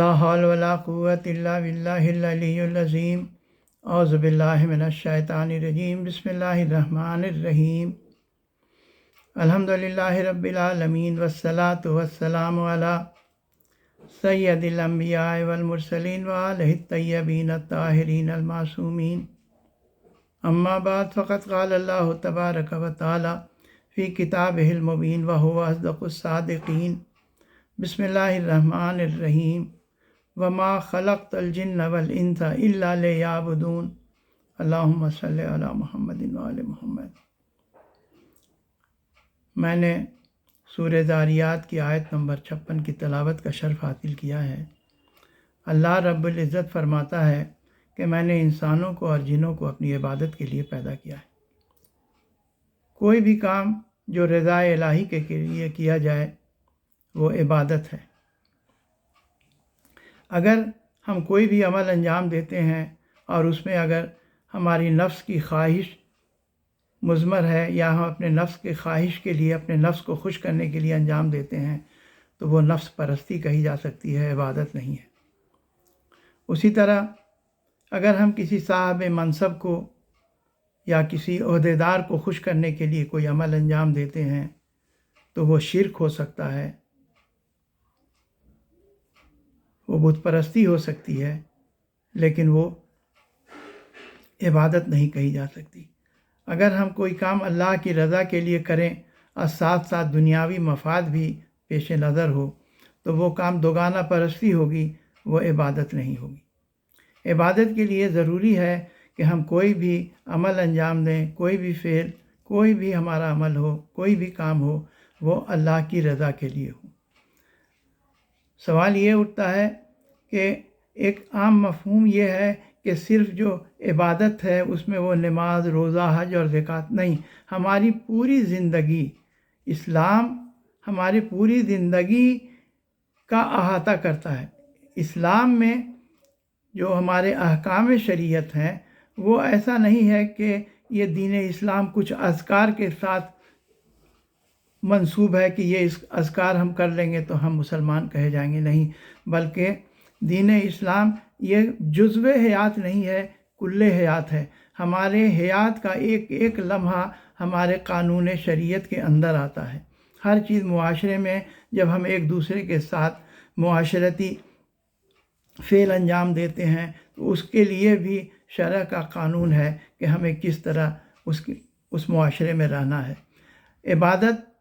لا حول ولا قوة الا باللہ العلی العظیم۔ اعوذ باللہ من الشیطان الرجیم۔ بسم اللہ الرحمن الرحیم۔ الحمد للہ رب العالمین والصلاة والسلام علی سید الانبیاء والمرسلین وآلہ الطیبین الطاہرین المعصومین۔ اما بعد فقد قال اللہ تبارک و تعالی فی کتابہ المبین وہو اصدق الصادقین۔ بسم اللہ الرحمن الرحیم۔ وما خلقت الجن والانس الا لیعبدون۔ اللہم صلی علی محمد وآل محمد۔ میں نے سورہ ذاریات کی آیت نمبر 56 کی تلاوت کا شرف حاصل کیا ہے۔ اللہ رب العزت فرماتا ہے کہ میں نے انسانوں کو اور جنوں کو اپنی عبادت کے لیے پیدا کیا ہے۔ کوئی بھی کام جو رضا الہی کے لیے کیا جائے وہ عبادت ہے۔ اگر ہم کوئی بھی عمل انجام دیتے ہیں اور اس میں اگر ہماری نفس کی خواہش مضمر ہے یا ہم اپنے نفس کی خواہش کے لیے اپنے نفس کو خوش کرنے کے لیے انجام دیتے ہیں تو وہ نفس پرستی کہی جا سکتی ہے، عبادت نہیں ہے۔ اسی طرح اگر ہم کسی صاحب منصب کو یا کسی عہدیدار کو خوش کرنے کے لیے کوئی عمل انجام دیتے ہیں تو وہ شرک ہو سکتا ہے، وہ بت پرستی ہو سکتی ہے، لیکن وہ عبادت نہیں کہی جا سکتی۔ اگر ہم کوئی کام اللہ کی رضا کے لیے کریں اور ساتھ ساتھ دنیاوی مفاد بھی پیش نظر ہو تو وہ کام دوگانہ پرستی ہوگی، وہ عبادت نہیں ہوگی۔ عبادت کے لیے ضروری ہے کہ ہم کوئی بھی عمل انجام دیں، کوئی بھی فعل، کوئی بھی ہمارا عمل ہو، کوئی بھی کام ہو، وہ اللہ کی رضا کے لیے ہو۔ سوال یہ اٹھتا ہے کہ ایک عام مفہوم یہ ہے کہ صرف جو عبادت ہے اس میں وہ نماز، روزہ، حج اور زکوٰۃ نہیں، ہماری پوری زندگی، اسلام ہماری پوری زندگی کا احاطہ کرتا ہے۔ اسلام میں جو ہمارے احکام شریعت ہیں وہ ایسا نہیں ہے کہ یہ دین اسلام کچھ اذکار کے ساتھ منسوب ہے کہ یہ اذکار ہم کر لیں گے تو ہم مسلمان کہے جائیں گے، نہیں، بلکہ دین اسلام یہ جزو حیات نہیں ہے، کل حیات ہے۔ ہمارے حیات کا ایک ایک لمحہ ہمارے قانون شریعت کے اندر آتا ہے۔ ہر چیز معاشرے میں جب ہم ایک دوسرے کے ساتھ معاشرتی فعل انجام دیتے ہیں تو اس کے لیے بھی شرع کا قانون ہے کہ ہمیں کس طرح اس معاشرے میں رہنا ہے۔ عبادت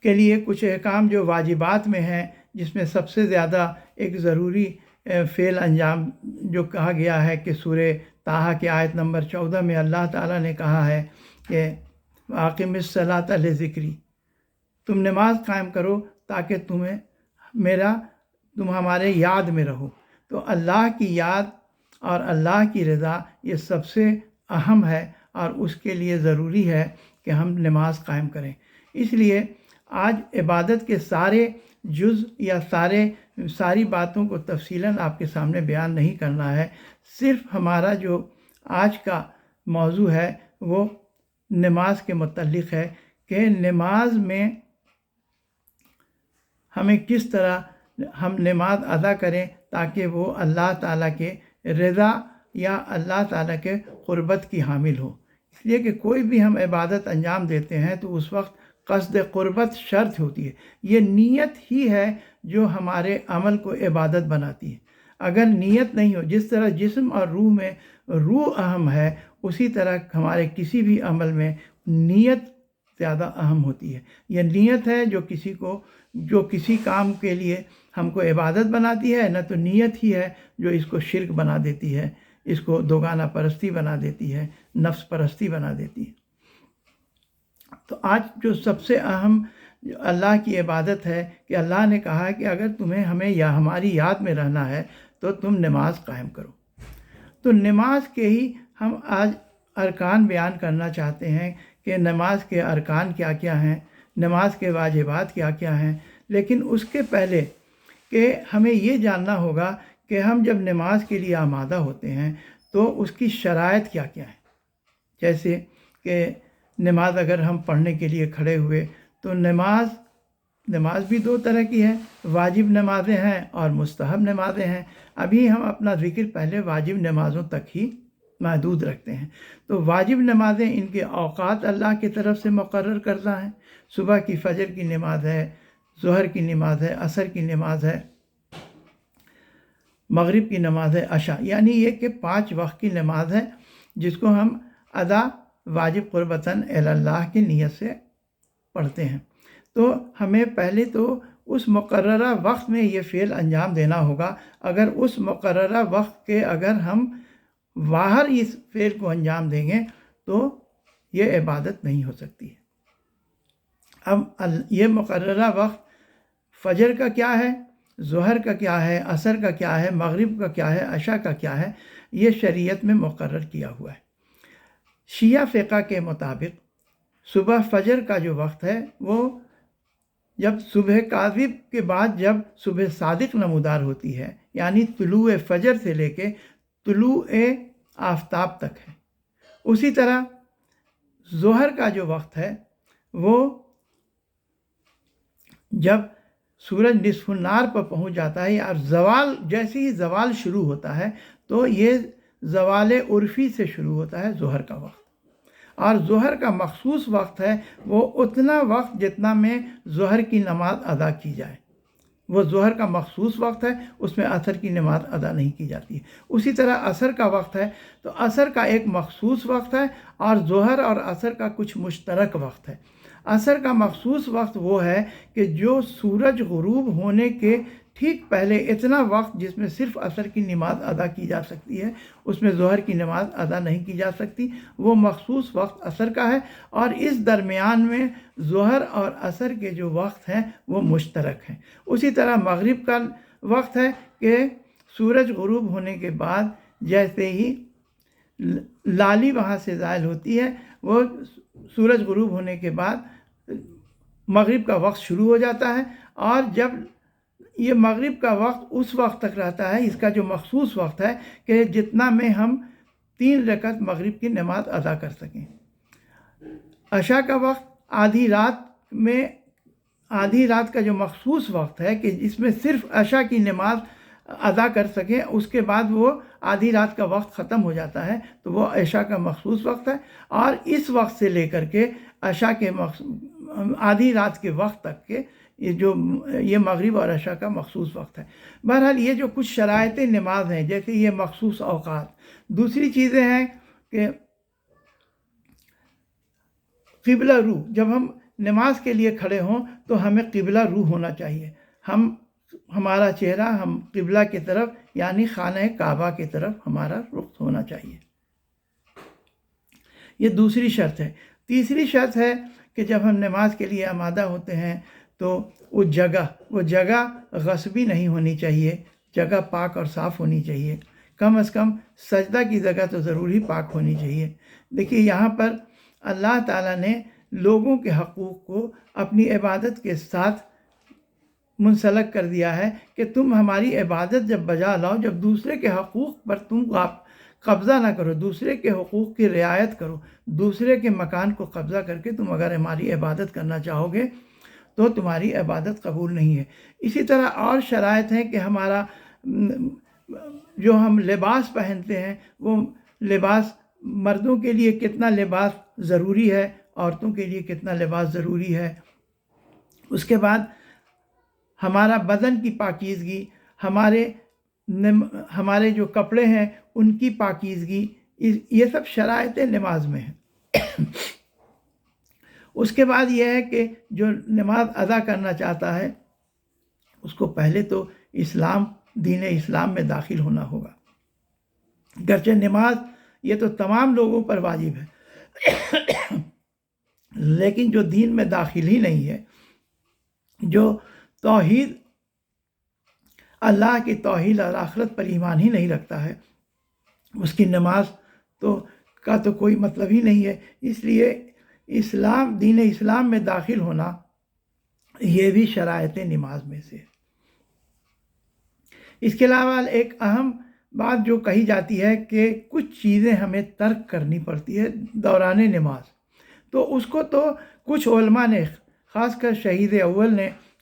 کے لیے کچھ احکام جو واجبات میں ہیں، جس میں سب سے زیادہ ایک ضروری فعل انجام جو کہا گیا ہے کہ سورہ طٰہٰ کی آیت نمبر 14 میں اللہ تعالیٰ نے کہا ہے کہ اقم الصلاۃ لذکری، تم نماز قائم کرو تاکہ تم ہمارے یاد میں رہو۔ تو اللہ کی یاد اور اللہ کی رضا یہ سب سے اہم ہے اور اس کے لیے ضروری ہے کہ ہم نماز قائم کریں۔ اس لیے آج عبادت کے سارے جز یا ساری باتوں کو تفصیلاً آپ کے سامنے بیان نہیں کرنا ہے، صرف ہمارا جو آج کا موضوع ہے وہ نماز کے متعلق ہے کہ نماز میں ہمیں کس طرح ہم نماز ادا کریں تاکہ وہ اللہ تعالیٰ کے رضا یا اللہ تعالیٰ کے قربت کی حامل ہو۔ اس لیے کہ کوئی بھی ہم عبادت انجام دیتے ہیں تو اس وقت قصد قربت شرط ہوتی ہے۔ یہ نیت ہی ہے جو ہمارے عمل کو عبادت بناتی ہے۔ اگر نیت نہیں ہو، جس طرح جسم اور روح میں روح اہم ہے، اسی طرح ہمارے کسی بھی عمل میں نیت زیادہ اہم ہوتی ہے۔ یہ نیت ہے جو کسی کام کے لیے ہم کو عبادت بناتی ہے، نہ تو نیت ہی ہے جو اس کو شرک بنا دیتی ہے، اس کو دوگانہ پرستی بنا دیتی ہے، نفس پرستی بنا دیتی ہے۔ تو آج جو سب سے اہم اللہ کی عبادت ہے کہ اللہ نے کہا کہ اگر تمہیں ہمیں یا ہماری یاد میں رہنا ہے تو تم نماز قائم کرو۔ تو نماز کے ہی ہم آج ارکان بیان کرنا چاہتے ہیں کہ نماز کے ارکان کیا کیا ہیں، نماز کے واجبات کیا کیا ہیں۔ لیکن اس کے پہلے کہ ہمیں یہ جاننا ہوگا کہ ہم جب نماز کے لیے آمادہ ہوتے ہیں تو اس کی شرائط کیا کیا ہیں۔ جیسے کہ نماز اگر ہم پڑھنے کے لیے کھڑے ہوئے تو نماز نماز بھی دو طرح کی ہے، واجب نمازیں ہیں اور مستحب نمازیں ہیں۔ ابھی ہم اپنا ذکر پہلے واجب نمازوں تک ہی محدود رکھتے ہیں۔ تو واجب نمازیں، ان کے اوقات اللہ کی طرف سے مقرر کردہ ہیں۔ صبح کی فجر کی نماز ہے، ظہر کی نماز ہے، عصر کی نماز ہے، مغرب کی نماز ہے، عشاء، یعنی یہ کہ 5 وقت کی نماز ہے جس کو ہم ادا واجب قربتاً اللہ کی نیت سے پڑھتے ہیں۔ تو ہمیں پہلے تو اس مقررہ وقت میں یہ فعل انجام دینا ہوگا۔ اگر اس مقررہ وقت کے اگر ہم باہر اس فعل کو انجام دیں گے تو یہ عبادت نہیں ہو سکتی ہے۔ اب یہ مقررہ وقت فجر کا کیا ہے، ظہر کا کیا ہے، عصر کا کیا ہے، مغرب کا کیا ہے، عشاء کا کیا ہے، یہ شریعت میں مقرر کیا ہوا ہے۔ شیعہ فقہ کے مطابق صبح فجر کا جو وقت ہے وہ جب صبح کاذب کے بعد جب صبح صادق نمودار ہوتی ہے، یعنی طلوع فجر سے لے کے طلوع آفتاب تک ہے۔ اسی طرح ظہر کا جو وقت ہے وہ جب سورج نصف النہار پر پہنچ جاتا ہے اور زوال، جیسے ہی زوال شروع ہوتا ہے تو یہ زوال عرفی سے شروع ہوتا ہے ظہر کا وقت۔ اور ظہر کا مخصوص وقت ہے وہ اتنا وقت جتنا میں ظہر کی نماز ادا کی جائے، وہ ظہر کا مخصوص وقت ہے، اس میں عصر کی نماز ادا نہیں کی جاتی ہے۔ اسی طرح عصر کا وقت ہے تو عصر کا ایک مخصوص وقت ہے اور ظہر اور عصر کا کچھ مشترک وقت ہے۔ عصر کا مخصوص وقت وہ ہے کہ جو سورج غروب ہونے کے ٹھیک پہلے اتنا وقت جس میں صرف عصر کی نماز ادا کی جا سکتی ہے، اس میں ظہر کی نماز ادا نہیں کی جا سکتی، وہ مخصوص وقت عصر کا ہے۔ اور اس درمیان میں ظہر اور عصر کے جو وقت ہیں وہ مشترک ہیں۔ اسی طرح مغرب کا وقت ہے کہ سورج غروب ہونے کے بعد جیسے ہی لالی وہاں سے زائل ہوتی ہے، وہ سورج غروب ہونے کے بعد مغرب کا وقت شروع ہو جاتا ہے۔ اور جب یہ مغرب کا وقت اس وقت تک رہتا ہے، اس کا جو مخصوص وقت ہے کہ جتنا میں ہم 3 رکعت مغرب کی نماز ادا کر سکیں۔ عشاء کا وقت آدھی رات کا جو مخصوص وقت ہے کہ جس میں صرف عشاء کی نماز ادا کر سکیں، اس کے بعد وہ آدھی رات کا وقت ختم ہو جاتا ہے تو وہ عشاء کا مخصوص وقت ہے۔ اور اس وقت سے لے کر کے عشاء کے آدھی رات کے وقت تک کے یہ مغرب اور عشاء کا مخصوص وقت ہے۔ بہرحال یہ جو کچھ شرائط نماز ہیں، جیسے یہ مخصوص اوقات۔ دوسری چیزیں ہیں کہ قبلہ رو، جب ہم نماز کے لیے کھڑے ہوں تو ہمیں قبلہ رو ہونا چاہیے، ہمارا چہرہ ہم قبلہ کی طرف یعنی خانہ کعبہ کی طرف ہمارا رخ ہونا چاہیے۔ یہ دوسری شرط ہے۔ تیسری شرط ہے کہ جب ہم نماز کے لیے آمادہ ہوتے ہیں تو وہ جگہ غصبی نہیں ہونی چاہیے، جگہ پاک اور صاف ہونی چاہیے۔ کم از کم سجدہ کی جگہ تو ضرور ہی پاک ہونی چاہیے۔ دیکھیے یہاں پر اللہ تعالیٰ نے لوگوں کے حقوق کو اپنی عبادت کے ساتھ منسلک کر دیا ہے کہ تم ہماری عبادت جب بجا لاؤ، جب دوسرے کے حقوق پر تم قبضہ نہ کرو، دوسرے کے حقوق کی رعایت کرو، دوسرے کے مکان کو قبضہ کر کے تم اگر ہماری عبادت کرنا چاہو گے تو تمہاری عبادت قبول نہیں ہے۔ اسی طرح اور شرائط ہیں کہ ہمارا جو ہم لباس پہنتے ہیں وہ لباس مردوں کے لیے کتنا لباس ضروری ہے، عورتوں کے لیے کتنا لباس ضروری ہے۔ اس کے بعد ہمارا بدن کی پاکیزگی، ہمارے جو کپڑے ہیں ان کی پاکیزگی، یہ سب شرائط نماز میں ہیں۔ اس کے بعد یہ ہے کہ جو نماز ادا کرنا چاہتا ہے اس کو پہلے تو دین اسلام میں داخل ہونا ہوگا۔ گرچہ نماز یہ تو تمام لوگوں پر واجب ہے، لیکن جو دین میں داخل ہی نہیں ہے، جو توحید، اللہ کی توحید اور آخرت پر ایمان ہی نہیں رکھتا ہے، اس کی نماز کا تو کوئی مطلب ہی نہیں ہے۔ اس لیے دین اسلام میں داخل ہونا یہ بھی شرائط نماز میں سے۔ اس کے علاوہ ایک اہم بات جو کہی جاتی ہے کہ کچھ چیزیں ہمیں ترک کرنی پڑتی ہے دوران نماز، تو اس کو تو کچھ علماء نے، خاص کر شہید اول نے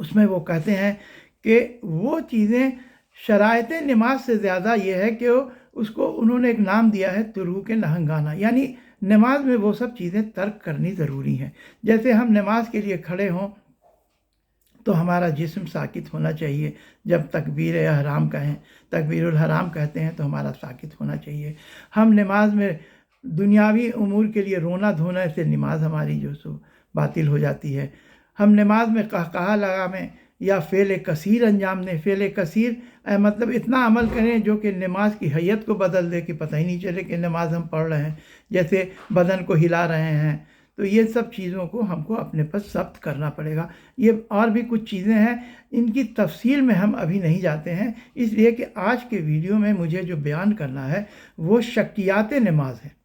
اس میں وہ کہتے ہیں کہ وہ چیزیں شرائط نماز سے زیادہ یہ ہے کہ اس کو انہوں نے ایک نام دیا ہے تروک نہنگانہ، یعنی نماز میں وہ سب چیزیں ترک کرنی ضروری ہیں۔ جیسے ہم نماز کے لیے کھڑے ہوں تو ہمارا جسم ساکت ہونا چاہیے، جب تکبیر احرام کہیں، تکبیر الحرام کہتے ہیں تو ہمارا ساکت ہونا چاہیے۔ ہم نماز میں دنیاوی امور کے لیے رونا دھونا سے نماز ہماری جو سو باطل ہو جاتی ہے۔ ہم نماز میں قہقہا لگائیں یا فعل کثیر انجام دیں، فعل کثیر مطلب اتنا عمل کریں جو کہ نماز کی حیت کو بدل دے کہ پتہ ہی نہیں چلے کہ نماز ہم پڑھ رہے ہیں، جیسے بدن کو ہلا رہے ہیں۔ تو یہ سب چیزوں کو ہم کو اپنے پاس ضبط کرنا پڑے گا۔ یہ اور بھی کچھ چیزیں ہیں، ان کی تفصیل میں ہم ابھی نہیں جاتے ہیں، اس لیے کہ آج کے ویڈیو میں مجھے جو بیان کرنا ہے وہ شکیات نماز ہے۔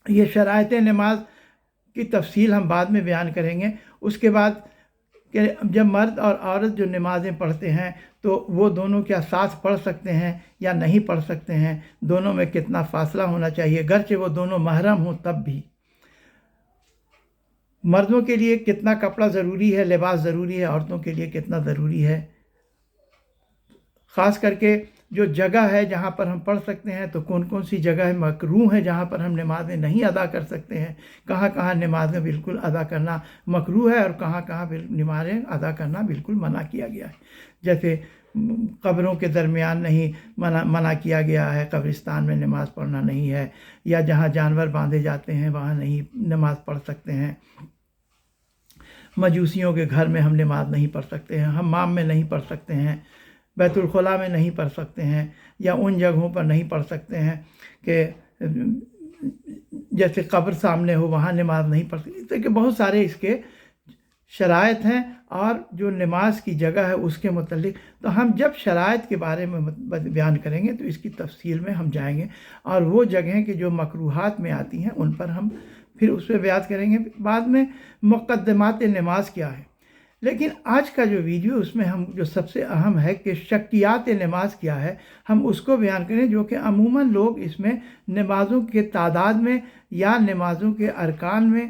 یہ شرائط نماز کی تفصیل ہم بعد میں بیان کریں گے۔ اس کے بعد کہ جب مرد اور عورت جو نمازیں پڑھتے ہیں تو وہ دونوں کیا ساتھ پڑھ سکتے ہیں یا نہیں پڑھ سکتے ہیں، دونوں میں کتنا فاصلہ ہونا چاہیے، گرچہ وہ دونوں محرم ہوں تب بھی۔ مردوں کے لیے کتنا کپڑا ضروری ہے، لباس ضروری ہے، عورتوں کے لیے کتنا ضروری ہے، خاص کر کے جو جگہ ہے جہاں پر ہم پڑھ سکتے ہیں تو کون کون سی جگہ ہے مکروہ ہے جہاں پر ہم نمازیں نہیں ادا کر سکتے ہیں، کہاں کہاں نمازیں بالکل ادا کرنا مکروہ ہے اور کہاں کہاں نمازیں ادا کرنا بالکل منع کیا گیا ہے۔ جیسے قبروں کے درمیان نہیں منع کیا گیا ہے، قبرستان میں نماز پڑھنا نہیں ہے، یا جہاں جانور باندھے جاتے ہیں وہاں نہیں نماز پڑھ سکتے ہیں، مجوسیوں کے گھر میں ہم نماز نہیں پڑھ سکتے ہیں، حمام میں نہیں پڑھ سکتے ہیں، بیت الخلاء میں نہیں پڑھ سکتے ہیں، یا ان جگہوں پر نہیں پڑھ سکتے ہیں کہ جیسے قبر سامنے ہو وہاں نماز نہیں پڑھ سکتے، کہ بہت سارے اس کے شرائط ہیں۔ اور جو نماز کی جگہ ہے اس کے متعلق تو ہم جب شرائط کے بارے میں بیان کریں گے تو اس کی تفصیل میں ہم جائیں گے، اور وہ جگہیں کہ جو مکروہات میں آتی ہیں ان پر ہم پھر اس پہ بیان کریں گے۔ بعد میں مقدمات نماز کیا ہے، لیکن آج کا جو ویڈیو اس میں ہم جو سب سے اہم ہے کہ شکیات نماز کیا ہے، ہم اس کو بیان کریں، جو کہ عموماً لوگ اس میں نمازوں کے تعداد میں یا نمازوں کے ارکان میں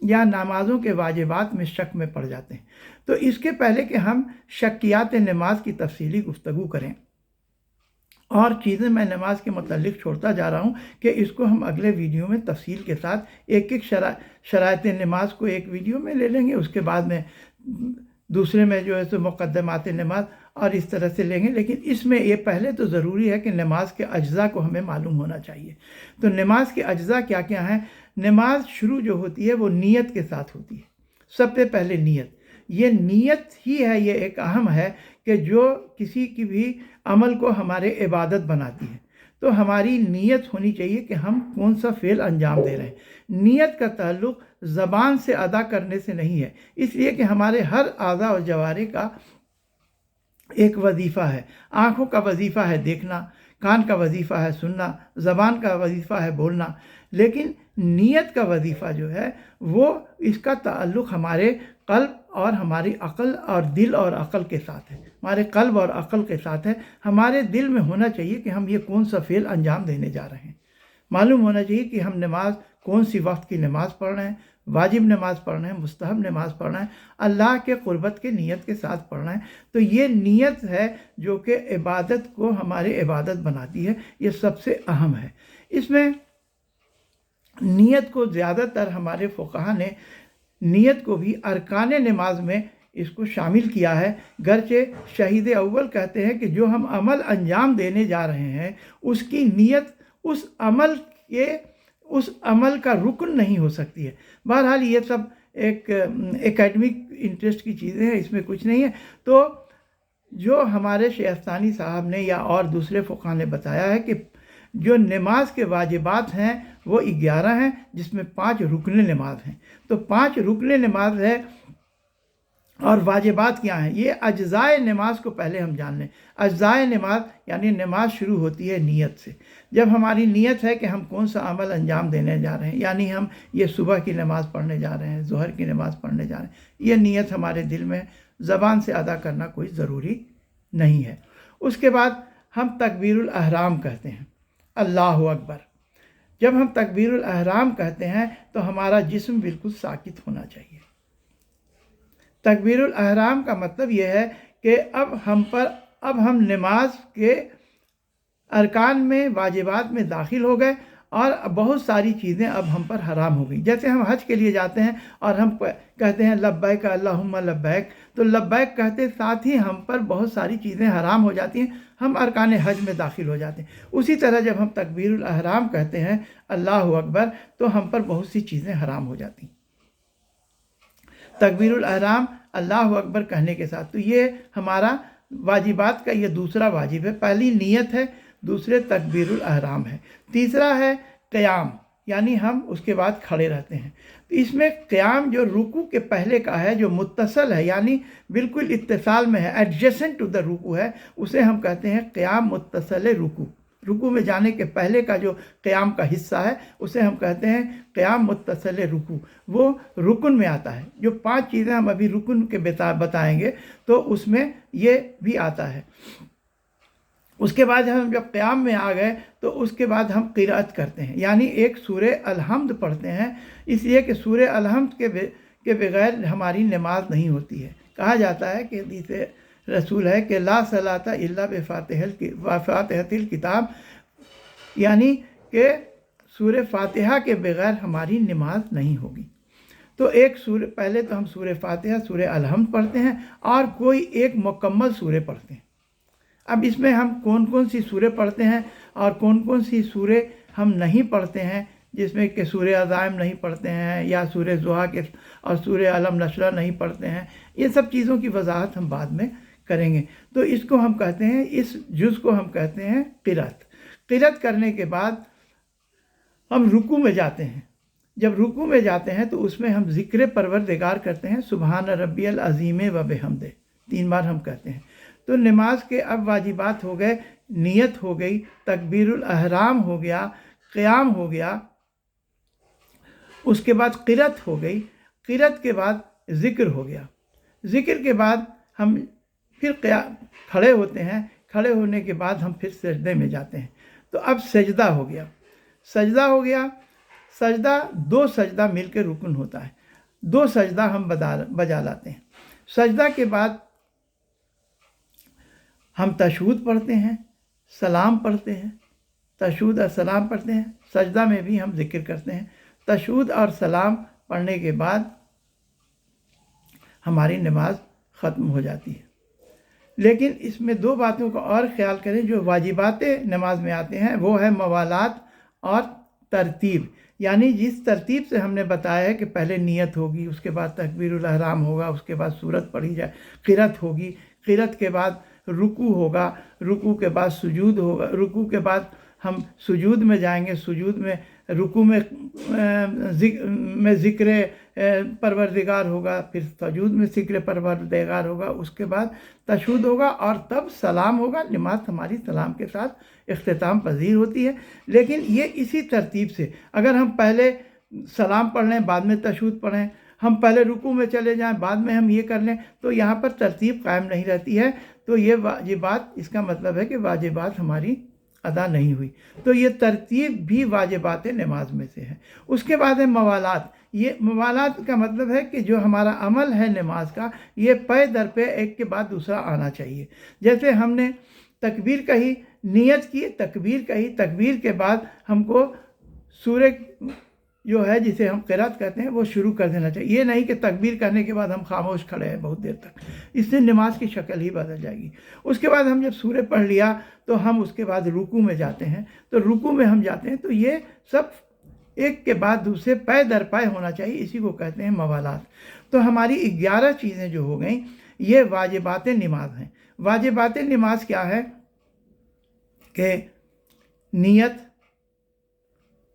یا نمازوں کے واجبات میں شک میں پڑ جاتے ہیں۔ تو اس کے پہلے کہ ہم شکیات نماز کی تفصیلی گفتگو کریں، اور چیزیں میں نماز کے متعلق چھوڑتا جا رہا ہوں کہ اس کو ہم اگلے ویڈیو میں تفصیل کے ساتھ ایک ایک شرائط نماز کو ایک ویڈیو میں لے لیں گے، اس کے بعد میں دوسرے میں جو ہے تو مقدمات نماز اور اس طرح سے لیں گے۔ لیکن اس میں یہ پہلے تو ضروری ہے کہ نماز کے اجزاء کو ہمیں معلوم ہونا چاہیے۔ تو نماز کے اجزاء کیا کیا ہیں؟ نماز شروع جو ہوتی ہے وہ نیت کے ساتھ ہوتی ہے، سب سے پہلے نیت۔ یہ نیت ہی ہے، یہ ایک اہم ہے کہ جو کسی کی بھی عمل کو ہمارے عبادت بناتی ہے۔ تو ہماری نیت ہونی چاہیے کہ ہم کون سا فعل انجام دے رہے ہیں۔ نیت کا تعلق زبان سے ادا کرنے سے نہیں ہے، اس لیے کہ ہمارے ہر اعضاء اور جوارح کا ایک وظیفہ ہے۔ آنکھوں کا وظیفہ ہے دیکھنا، کان کا وظیفہ ہے سننا، زبان کا وظیفہ ہے بولنا، لیکن نیت کا وظیفہ جو ہے وہ اس کا تعلق ہمارے قلب اور ہماری عقل اور دل اور عقل کے ساتھ ہے، ہمارے قلب اور عقل کے ساتھ ہے۔ ہمارے دل میں ہونا چاہیے کہ ہم یہ کون سا فعل انجام دینے جا رہے ہیں، معلوم ہونا چاہیے کہ ہم نماز کون سی وقت کی نماز پڑھ رہے ہیں، واجب نماز پڑھ رہے ہیں، مستحب نماز پڑھ رہے ہیں، اللہ کے قربت کے نیت کے ساتھ پڑھ رہے ہیں۔ تو یہ نیت ہے جو کہ عبادت کو ہماری عبادت بناتی ہے، یہ سب سے اہم ہے۔ اس میں نیت کو زیادہ تر ہمارے فقہا نے نیت کو بھی ارکان نماز میں اس کو شامل کیا ہے، گرچہ شہید اول کہتے ہیں کہ جو ہم عمل انجام دینے جا رہے ہیں اس کی نیت اس عمل کا رکن نہیں ہو سکتی ہے۔ بہرحال یہ سب ایک اکیڈمک انٹرسٹ کی چیزیں ہیں، اس میں کچھ نہیں ہے۔ تو جو ہمارے شیخ ثانی صاحب نے یا اور دوسرے فقہا نے بتایا ہے کہ جو نماز کے واجبات ہیں وہ 11 ہیں، جس میں 5 رکن نماز ہیں۔ تو 5 رکن نماز ہے، اور واجبات کیا ہیں؟ یہ اجزائے نماز کو پہلے ہم جان لیں۔ اجزائے نماز یعنی نماز شروع ہوتی ہے نیت سے۔ جب ہماری نیت ہے کہ ہم کون سا عمل انجام دینے جا رہے ہیں، یعنی ہم یہ صبح کی نماز پڑھنے جا رہے ہیں، ظہر کی نماز پڑھنے جا رہے ہیں، یہ نیت ہمارے دل میں زبان سے ادا کرنا کوئی ضروری نہیں ہے۔ اس کے بعد ہم تکبیر الاحرام کہتے ہیں، اللہ اکبر۔ جب ہم تکبیر الاحرام کہتے ہیں تو ہمارا جسم بالکل ساکت ہونا چاہیے۔ تکبیر الاحرام کا مطلب یہ ہے کہ اب ہم نماز کے ارکان میں، واجبات میں داخل ہو گئے اور بہت ساری چیزیں اب ہم پر حرام ہو گئی۔ جیسے ہم حج کے لیے جاتے ہیں اور ہم کہتے ہیں لبیک اللہم لبیک، تو لبیک کہتے ساتھ ہی ہم پر بہت ساری چیزیں حرام ہو جاتی ہیں، ہم ارکان حج میں داخل ہو جاتے ہیں۔ اسی طرح جب ہم تکبیر الاحرام کہتے ہیں اللہ اکبر، تو ہم پر بہت سی چیزیں حرام ہو جاتی ہیں۔ تکبیر الاحرام اللہ اکبر کہنے کے ساتھ، تو یہ ہمارا واجبات کا یہ دوسرا واجب ہے۔ پہلی نیت ہے، دوسرے تکبیر الاحرام ہے، تیسرا ہے قیام، یعنی ہم اس کے بعد کھڑے رہتے ہیں۔ تو اس میں قیام جو رکوع کے پہلے کا ہے، جو متصل ہے، یعنی بالکل اتصال میں ہے، ایڈجسنٹ ٹو دا رکوع ہے، اسے ہم کہتے ہیں قیام متصل رکوع۔ رکوع میں جانے کے پہلے کا جو قیام کا حصہ ہے اسے ہم کہتے ہیں قیام متصل رکوع، وہ رکن میں آتا ہے۔ جو 5 چیزیں ہم ابھی رکن کے بتائیں گے تو اس میں یہ بھی آتا ہے۔ اس کے بعد ہم جب قیام میں آ گئے تو اس کے بعد ہم قرأت کرتے ہیں، یعنی ایک سورہ الحمد پڑھتے ہیں، اس لیے کہ سورہ الحمد کے بغیر ہماری نماز نہیں ہوتی ہے۔ کہا جاتا ہے کہ حدیث رسول ہے کہ لا صلاۃ الا بفاتحۃ الکتاب، یعنی کہ سورہ فاتحہ کے بغیر ہماری نماز نہیں ہوگی۔ تو پہلے تو ہم سورہ فاتحہ، سورہ الحمد پڑھتے ہیں اور کوئی ایک مکمل سورہ پڑھتے ہیں۔ اب اس میں ہم کون کون سی سورے پڑھتے ہیں اور کون کون سی سورے ہم نہیں پڑھتے ہیں، جس میں کہ سورہ عزائم نہیں پڑھتے ہیں یا سورہ ضحیٰ کے اور سورہ علم نشرہ نہیں پڑھتے ہیں، یہ سب چیزوں کی وضاحت ہم بعد میں کریں گے۔ تو اس کو ہم کہتے ہیں، اس جز کو ہم کہتے ہیں قرأت۔ قرأت کرنے کے بعد ہم رکوع میں جاتے ہیں۔ جب رکوع میں جاتے ہیں تو اس میں ہم ذکر پروردگار کرتے ہیں، سبحان ربی العظیم و بحمدہ 3 بار ہم کہتے ہیں۔ تو نماز کے اب واجبات ہو گئے، نیت ہو گئی، تکبیر الاحرام ہو گیا، قیام ہو گیا، اس کے بعد قرأت ہو گئی، قرأت کے بعد ذکر ہو گیا، ذکر کے بعد ہم پھر کھڑے ہوتے ہیں، کھڑے ہونے کے بعد ہم پھر سجدے میں جاتے ہیں۔ تو اب سجدہ ہو گیا، سجدہ ہو گیا، سجدہ 2 سجدہ مل کے رکن ہوتا ہے، 2 سجدہ ہم بجا لاتے ہیں۔ سجدہ کے بعد ہم تشہد پڑھتے ہیں، سلام پڑھتے ہیں، تشہد اور سلام پڑھتے ہیں۔ سجدہ میں بھی ہم ذکر کرتے ہیں۔ تشہد اور سلام پڑھنے کے بعد ہماری نماز ختم ہو جاتی ہے۔ لیکن اس میں 2 باتوں کا اور خیال کریں جو واجبات نماز میں آتے ہیں، وہ ہے موالات اور ترتیب، یعنی جس ترتیب سے ہم نے بتایا ہے کہ پہلے نیت ہوگی، اس کے بعد تکبیر الاحرام ہوگا، اس کے بعد سورت پڑھی جائے، قرأت ہوگی، قرأت کے بعد رکوع ہوگا، رکوع کے بعد سجود ہوگا، رکوع کے بعد ہم سجود میں جائیں گے، سجود میں رکوع میں ذکر پروردگار ہوگا، پھر سجود میں ذکر پروردگار ہوگا، اس کے بعد تشہد ہوگا اور تب سلام ہوگا۔ نماز ہماری سلام کے ساتھ اختتام پذیر ہوتی ہے۔ لیکن یہ اسی ترتیب سے، اگر ہم پہلے سلام پڑھ لیں بعد میں تشہد پڑھیں، ہم پہلے رکوع میں چلے جائیں بعد میں ہم یہ کر لیں، تو یہاں پر ترتیب قائم نہیں رہتی ہے۔ تو یہ واجبات، اس کا مطلب ہے کہ واجبات ہماری ادا نہیں ہوئی۔ تو یہ ترتیب بھی واجبات نماز میں سے ہے۔ اس کے بعد ہے موالات۔ یہ موالات کا مطلب ہے کہ جو ہمارا عمل ہے نماز کا، یہ پے در پہ ایک کے بعد دوسرا آنا چاہیے۔ جیسے ہم نے تکبیر کہی، نیت کی، تکبیر کہی، تکبیر کے بعد ہم کو سورہ جو ہے جسے ہم قرأت کہتے ہیں وہ شروع کر دینا چاہیے۔ یہ نہیں کہ تکبیر کرنے کے بعد ہم خاموش کھڑے ہیں بہت دیر تک، اس سے نماز کی شکل ہی بدل جائے گی۔ اس کے بعد ہم جب سورہ پڑھ لیا تو ہم اس کے بعد رکوع میں جاتے ہیں۔ تو رکوع میں ہم جاتے ہیں تو یہ سب ایک کے بعد دوسرے پے در پے ہونا چاہیے، اسی کو کہتے ہیں موالات۔ تو ہماری 11 چیزیں جو ہو گئیں یہ واجبات نماز ہیں۔ واجبات نماز کیا ہے کہ نیت،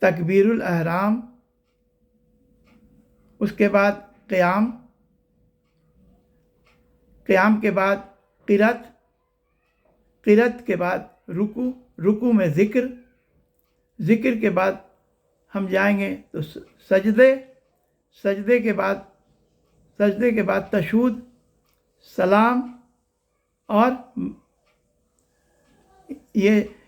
تکبیر الاحرام، اس کے بعد قیام، قیام کے بعد قرأت، قرأت کے بعد رکوع، رکوع میں ذکر، ذکر کے بعد ہم جائیں گے تو سجدے، سجدے کے بعد تشہد، سلام، اور یہ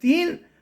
3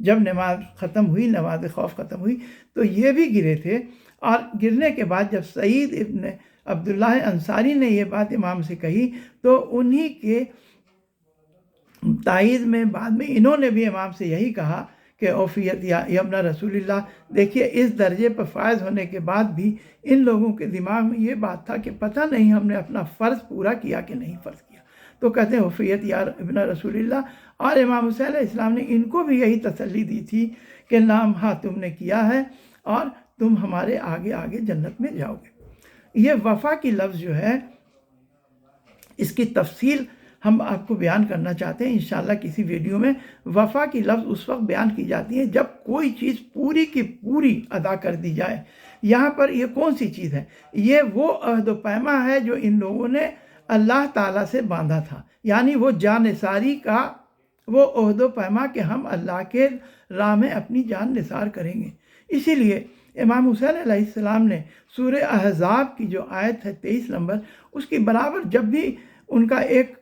جب نماز ختم ہوئی، نماز خوف ختم ہوئی، تو یہ بھی گرے تھے، اور گرنے کے بعد جب سعید ابن عبداللہ انصاری نے یہ بات امام سے کہی تو انہی کے تائید میں بعد میں انہوں نے بھی امام سے یہی کہا کہ اوفیت یا ابن رسول اللہ. دیکھیے اس درجے پر فائز ہونے کے بعد بھی ان لوگوں کے دماغ میں یہ بات تھا کہ پتہ نہیں ہم نے اپنا فرض پورا کیا کہ نہیں فرض کیا. تو کہتے ہیں اوفیت یا ابن رسول اللہ. اور امام حسین علیہ السلام نے ان کو بھی یہی تسلی دی تھی کہ نام ہاں تم نے کیا ہے اور تم ہمارے آگے آگے جنت میں جاؤ گے. یہ وفا کی لفظ جو ہے اس کی تفصیل ہم آپ کو بیان کرنا چاہتے ہیں انشاءاللہ کسی ویڈیو میں. وفا کی لفظ اس وقت بیان کی جاتی ہے جب کوئی چیز پوری کی پوری ادا کر دی جائے. یہاں پر یہ کون سی چیز ہے؟ یہ وہ عہد و پیما ہے جو ان لوگوں نے اللہ تعالیٰ سے باندھا تھا، یعنی وہ جانثاری کا وہ عہد و پیما کہ ہم اللہ کے راہ میں اپنی جان نثار کریں گے. اسی لیے امام حسین علیہ السلام نے سورہ احزاب کی جو آیت ہے 23 نمبر، اس کی برابر جب بھی ان کا ایک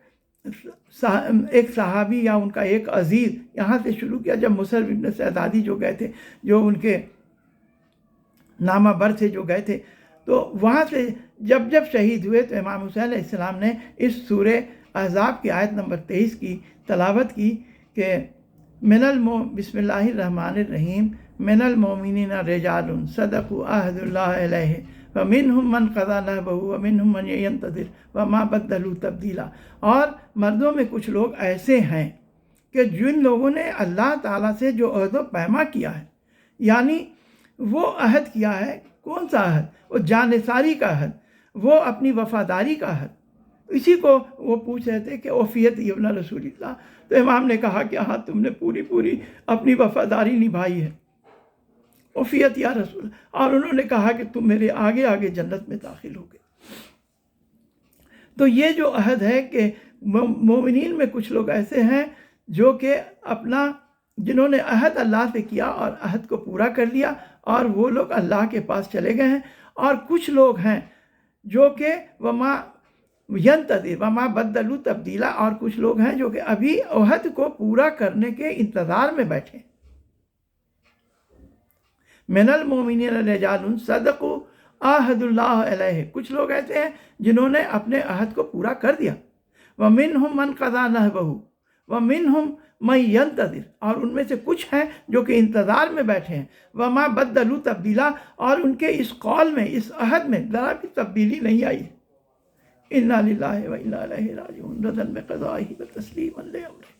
صحابی یا ان کا ایک عزیز یہاں سے شروع کیا، جب مسلم ابن سعدادی جو گئے تھے، جو ان کے نامہ بر سے جو گئے تھے، تو وہاں سے جب شہید ہوئے تو امام حسین علیہ السلام نے اس سورہ احزاب کی آیت نمبر 23 کی تلاوت کی کہ بسم اللہ الرحمن الرحیم من المؤمنین رجال صدقوا عہد اللہ علیہ ومنہم من قضی نحبہ ومنہم من ینتظر وما بدلوا تبدیلا. اور مردوں میں کچھ لوگ ایسے ہیں کہ جن لوگوں نے اللہ تعالیٰ سے جو عہد و پیما کیا ہے، یعنی وہ عہد کیا ہے. کون سا عہد؟ وہ جانثاری کا عہد، وہ اپنی وفاداری کا عہد. اسی کو وہ پوچھ رہے تھے کہ اوفیت ابن رسول اللہ. تو امام نے کہا کہ ہاں تم نے پوری اپنی وفاداری نبھائی ہے، اوفیت یا رسول. اور انہوں نے کہا کہ تم میرے آگے آگے جنت میں داخل ہو گئے. تو یہ جو عہد ہے کہ مومنین میں کچھ لوگ ایسے ہیں جو کہ جنہوں نے عہد اللہ سے کیا اور عہد کو پورا کر لیا، اور وہ لوگ اللہ کے پاس چلے گئے ہیں. اور کچھ لوگ ہیں جو کہ وما ینتظر وما بدلوا تبدیلا، اور کچھ لوگ ہیں جو کہ ابھی عہد کو پورا کرنے کے انتظار میں بیٹھے. من المؤمنین رجال صدقوا عہد اللہ علیہ، کچھ لوگ ایسے ہیں جنہوں نے اپنے عہد کو پورا کر دیا. ومنہم من قضی نحبہ ومنہم من ینتظر، اور ان میں سے کچھ ہیں جو کہ انتظار میں بیٹھے ہیں. وما بدلوا تبدیلا، اور ان کے اس قول میں، اس عہد میں ذرا بھی تبدیلی نہیں آئی. انا للہ و انا الیہ راجعون رضا بقضائہ و تسلیما لامرہ.